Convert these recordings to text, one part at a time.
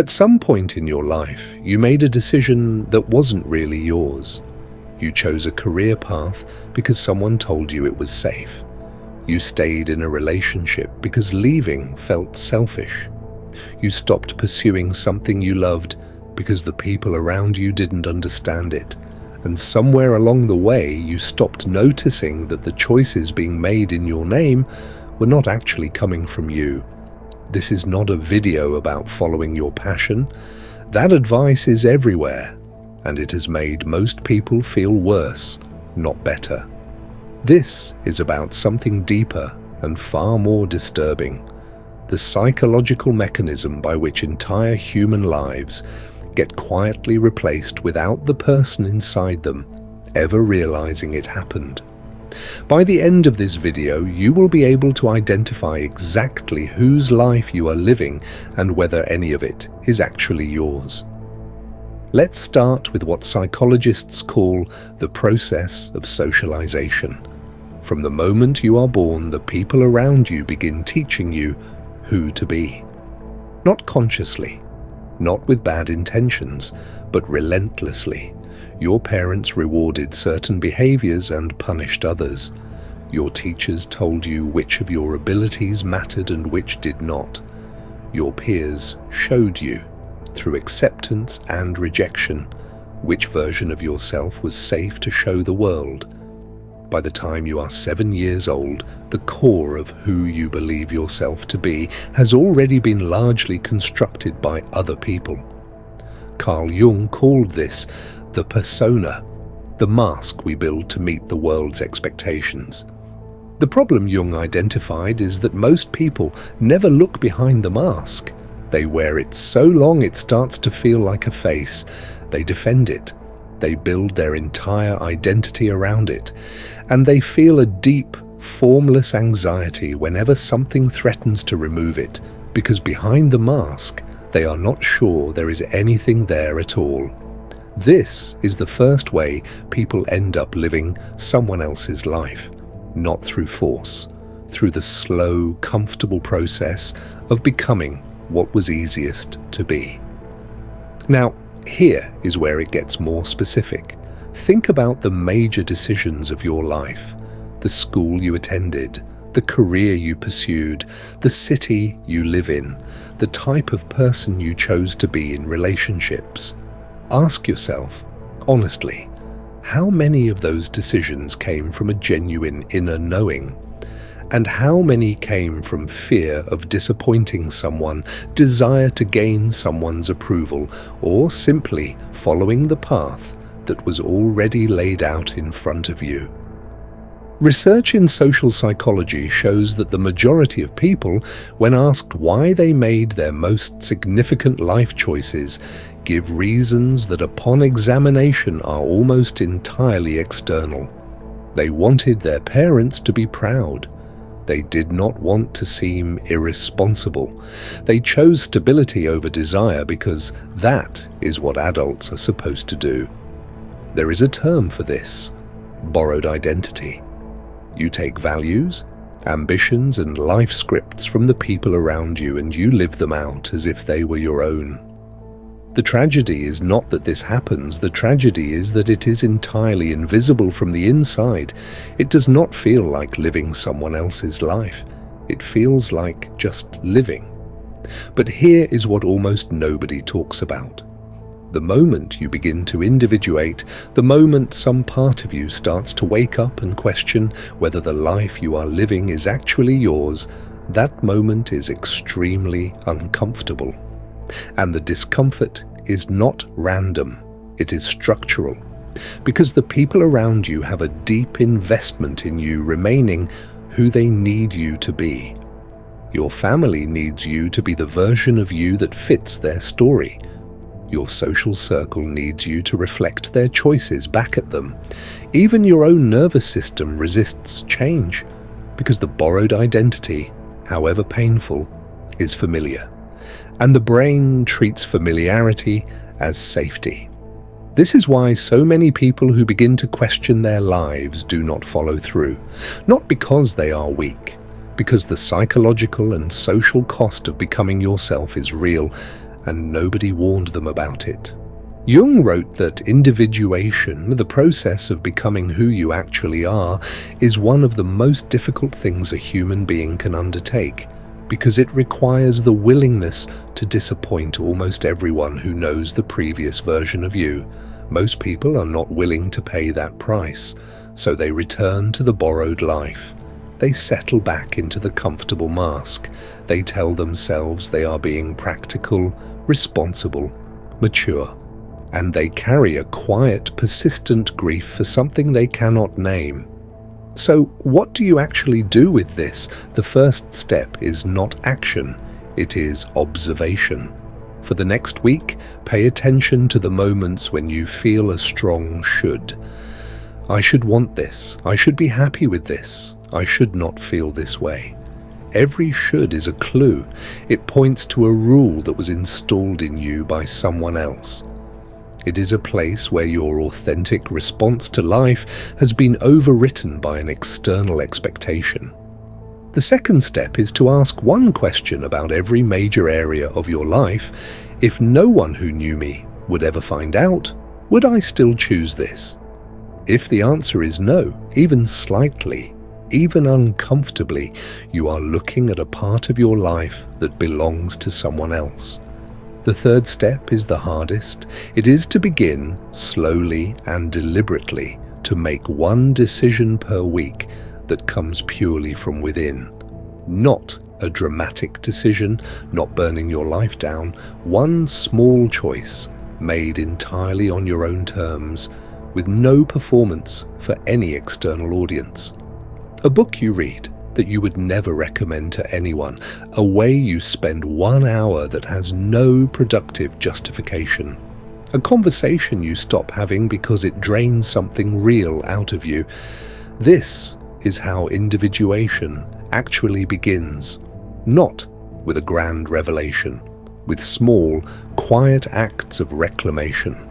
At some point in your life, you made a decision that wasn't really yours. You chose a career path because someone told you it was safe. You stayed in a relationship because leaving felt selfish. You stopped pursuing something you loved because the people around you didn't understand it. And somewhere along the way, you stopped noticing that the choices being made in your name were not actually coming from you. This is not a video about following your passion. That advice is everywhere, and it has made most people feel worse, not better. This is about something deeper and far more disturbing: the psychological mechanism by which entire human lives get quietly replaced without the person inside them ever realizing it happened. By the end of this video, you will be able to identify exactly whose life you are living and whether any of it is actually yours. Let's start with what psychologists call the process of socialization. From the moment you are born, the people around you begin teaching you who to be. Not consciously, not with bad intentions, but relentlessly. Your parents rewarded certain behaviors and punished others. Your teachers told you which of your abilities mattered and which did not. Your peers showed you, through acceptance and rejection, which version of yourself was safe to show the world. By the time you are 7 years old, the core of who you believe yourself to be has already been largely constructed by other people. Carl Jung called this the persona, the mask we build to meet the world's expectations. The problem Jung identified is that most people never look behind the mask. They wear it so long it starts to feel like a face. They defend it. They build their entire identity around it. And they feel a deep, formless anxiety whenever something threatens to remove it, because behind the mask, they are not sure there is anything there at all. This is the first way people end up living someone else's life, not through force, through the slow, comfortable process of becoming what was easiest to be. Now, here is where it gets more specific. Think about the major decisions of your life: the school you attended, the career you pursued, the city you live in, the type of person you chose to be in relationships. Ask yourself, honestly, how many of those decisions came from a genuine inner knowing? And how many came from fear of disappointing someone, desire to gain someone's approval, or simply following the path that was already laid out in front of you? Research in social psychology shows that the majority of people, when asked why they made their most significant life choices, give reasons that upon examination are almost entirely external. They wanted their parents to be proud. They did not want to seem irresponsible. They chose stability over desire because that is what adults are supposed to do. There is a term for this: borrowed identity. You take values, ambitions, and life scripts from the people around you and you live them out as if they were your own. The tragedy is not that this happens, the tragedy is that it is entirely invisible from the inside. It does not feel like living someone else's life. It feels like just living. But here is what almost nobody talks about. The moment you begin to individuate, the moment some part of you starts to wake up and question whether the life you are living is actually yours, that moment is extremely uncomfortable. And the discomfort is not random, it is structural. Because the people around you have a deep investment in you remaining who they need you to be. Your family needs you to be the version of you that fits their story. Your social circle needs you to reflect their choices back at them. Even your own nervous system resists change, because the borrowed identity, however painful, is familiar. And the brain treats familiarity as safety. This is why so many people who begin to question their lives do not follow through. Not because they are weak, because the psychological and social cost of becoming yourself is real, and nobody warned them about it. Jung wrote that individuation, the process of becoming who you actually are, is one of the most difficult things a human being can undertake, because it requires the willingness to disappoint almost everyone who knows the previous version of you. Most people are not willing to pay that price, so they return to the borrowed life. They settle back into the comfortable mask. They tell themselves they are being practical, responsible, mature. And they carry a quiet, persistent grief for something they cannot name. So what do you actually do with this? The first step is not action, it is observation. For the next week, pay attention to the moments when you feel a strong should. I should want this. I should be happy with this. I should not feel this way. Every should is a clue. It points to a rule that was installed in you by someone else. It is a place where your authentic response to life has been overwritten by an external expectation. The second step is to ask one question about every major area of your life. If no one who knew me would ever find out, would I still choose this? If the answer is no, even slightly, even uncomfortably, you are looking at a part of your life that belongs to someone else. The third step is the hardest. It is to begin slowly and deliberately to make one decision per week that comes purely from within. Not a dramatic decision, not burning your life down. One small choice made entirely on your own terms, with no performance for any external audience. A book you read that you would never recommend to anyone, a way you spend 1 hour that has no productive justification, a conversation you stop having because it drains something real out of you. This is how individuation actually begins, not with a grand revelation, with small, quiet acts of reclamation.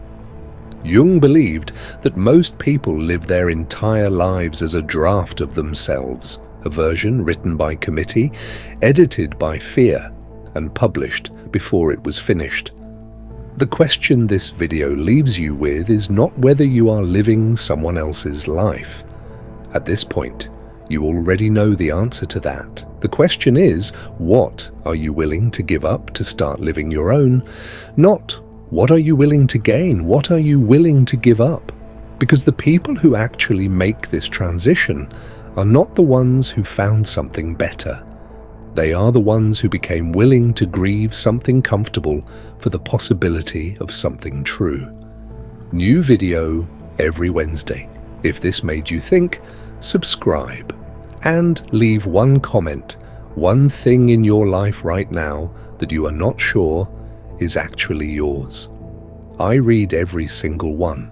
Jung believed that most people live their entire lives as a draft of themselves, a version written by committee, edited by fear, and published before it was finished. The question this video leaves you with is not whether you are living someone else's life. At this point, you already know the answer to that. The question is, what are you willing to give up to start living your own? Not, what are you willing to gain? What are you willing to give up? Because the people who actually make this transition are not the ones who found something better. They are the ones who became willing to grieve something comfortable for the possibility of something true. New video every Wednesday. If this made you think, subscribe and leave one comment, one thing in your life right now that you are not sure is actually yours. I read every single one.